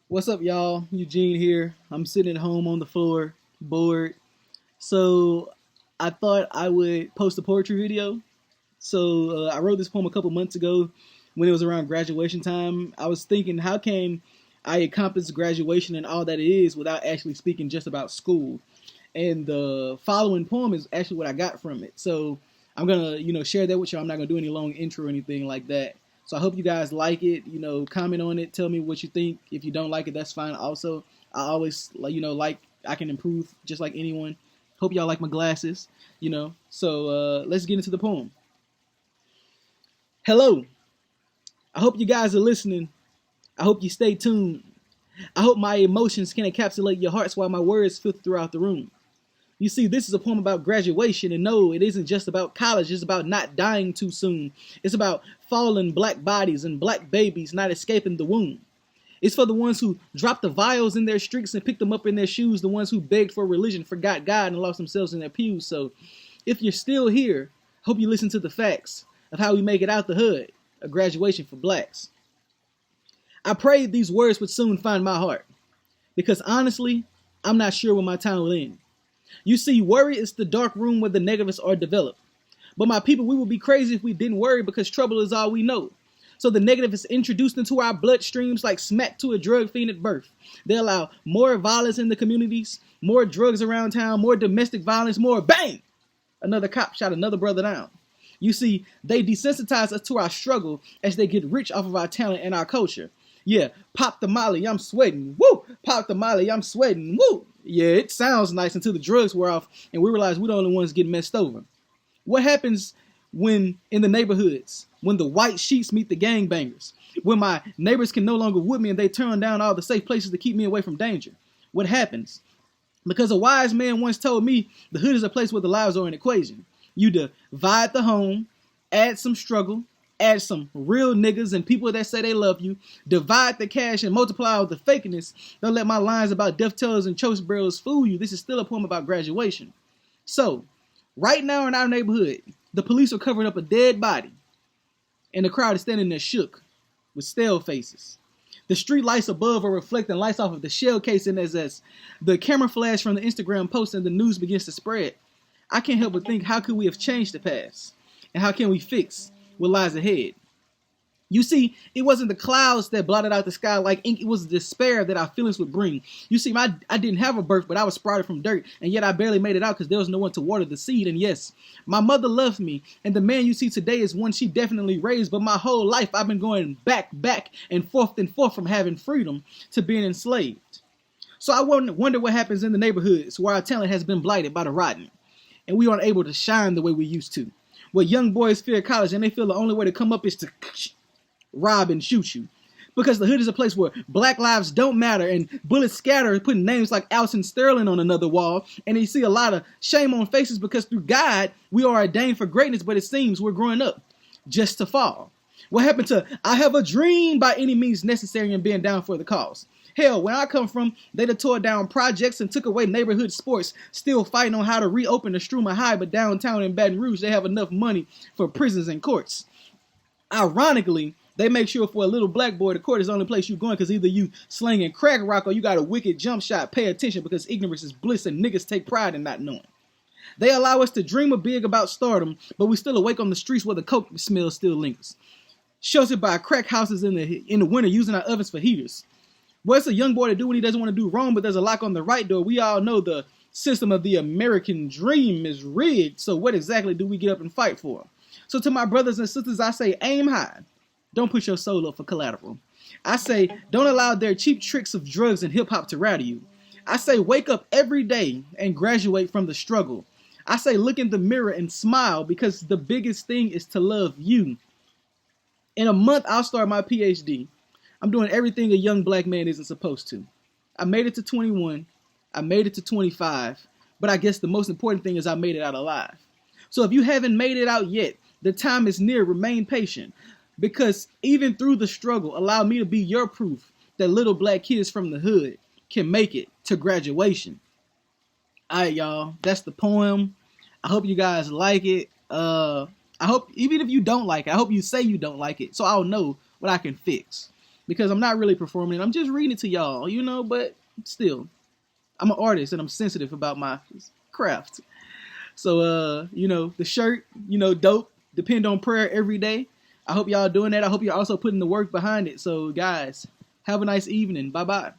What's up, y'all? Eugene here. I'm sitting at home on the floor, bored. So I thought I would post a poetry video. So I wrote this poem a couple months ago when it was around graduation time. I was thinking, how can I accomplish graduation and all that it is without actually speaking just about school? And the following poem is actually what I got from it. So I'm gonna, share that with you. I'm not gonna do any long intro or anything like that. So I hope you guys like it. Comment on it. Tell me what you think. If you don't like it, that's fine. Also, I always like I can improve just like anyone. Hope y'all like my glasses. So let's get into the poem. Hello. I hope you guys are listening. I hope you stay tuned. I hope my emotions can encapsulate your hearts while my words filter throughout the room. You see, this is a poem about graduation, and no, it isn't just about college. It's about not dying too soon. It's about fallen black bodies and black babies not escaping the womb. It's for the ones who dropped the vials in their streets and picked them up in their shoes, the ones who begged for religion, forgot God, and lost themselves in their pews. So, if you're still here, hope you listen to the facts of how we make it out the hood, a graduation for blacks. I prayed these words would soon find my heart, because honestly, I'm not sure when my time will end. You see, worry is the dark room where the negatives are developed. But my people, we would be crazy if we didn't worry because trouble is all we know. So the negative is introduced into our bloodstreams like smack to a drug fiend at birth. They allow more violence in the communities, more drugs around town, more domestic violence, more bang! Another cop shot another brother down. You see, they desensitize us to our struggle as they get rich off of our talent and our culture. Yeah, pop the molly, I'm sweating. Woo! Pop the molly, I'm sweating. Woo! Yeah, it sounds nice until the drugs wear off and we realize we're the only ones getting messed over. What happens when in the neighborhoods, when the white sheets meet the gangbangers, when my neighbors can no longer with me and they turn down all the safe places to keep me away from danger? What happens? Because a wise man once told me the hood is a place where the lives are an equation. You divide the home, add some struggle, add some real niggas and people that say they love you, divide the cash and multiply all the fakeness. Don't let my lines about death tellers and choice barrels fool you. This is still a poem about graduation. So, right now in our neighborhood, the police are covering up a dead body, and the crowd is standing there shook with stale faces. The street lights above are reflecting lights off of the shell casing as the camera flash from the Instagram post and the news begins to spread. I can't help but think, how could we have changed the past? And how can we fix what lies ahead? You see, it wasn't the clouds that blotted out the sky like ink. It was the despair that our feelings would bring. You see, I didn't have a birth, but I was sprouted from dirt, and yet I barely made it out because there was no one to water the seed. And yes, my mother loved me, and the man you see today is one she definitely raised, but my whole life I've been going back and forth from having freedom to being enslaved. So I wonder what happens in the neighborhoods where our talent has been blighted by the rotten, and we aren't able to shine the way we used to. Where young boys fear college and they feel the only way to come up is to rob and shoot you. Because the hood is a place where black lives don't matter and bullets scatter, putting names like Alton Sterling on another wall. And you see a lot of shame on faces because through God, we are ordained for greatness, but it seems we're growing up just to fall. What happened to I have a dream by any means necessary and being down for the cause? Hell, where I come from, they done tore down projects and took away neighborhood sports, still fighting on how to reopen the Struma High, but downtown in Baton Rouge, they have enough money for prisons and courts. Ironically, they make sure for a little black boy, the court is the only place you're going because either you slinging crack rock or you got a wicked jump shot. Pay attention because ignorance is bliss and niggas take pride in not knowing. They allow us to dream big about stardom, but we still awake on the streets where the coke smell still lingers. Sheltered by crack houses in the winter using our ovens for heaters. What's a young boy to do when he doesn't want to do wrong, but there's a lock on the right door? We all know the system of the American dream is rigged, so what exactly do we get up and fight for? So to my brothers and sisters, I say aim high. Don't put your soul up for collateral. I say don't allow their cheap tricks of drugs and hip-hop to rattle you. I say wake up every day and graduate from the struggle. I say look in the mirror and smile because the biggest thing is to love you. In a month, I'll start my PhD. I'm doing everything a young black man isn't supposed to. I made it to 21. I made it to 25. But I guess the most important thing is I made it out alive. So if you haven't made it out yet, the time is near. Remain patient. Because even through the struggle, allow me to be your proof that little black kids from the hood can make it to graduation. All right, y'all. That's the poem. I hope you guys like it. I hope, even if you don't like it, I hope you say you don't like it so I'll know what I can fix. because I'm not really performing. I'm just reading it to y'all, but still, I'm an artist and I'm sensitive about my craft. So, the shirt, dope. Depend on prayer every day. I hope y'all doing that. I hope you're also putting the work behind it. So, guys, have a nice evening. Bye-bye.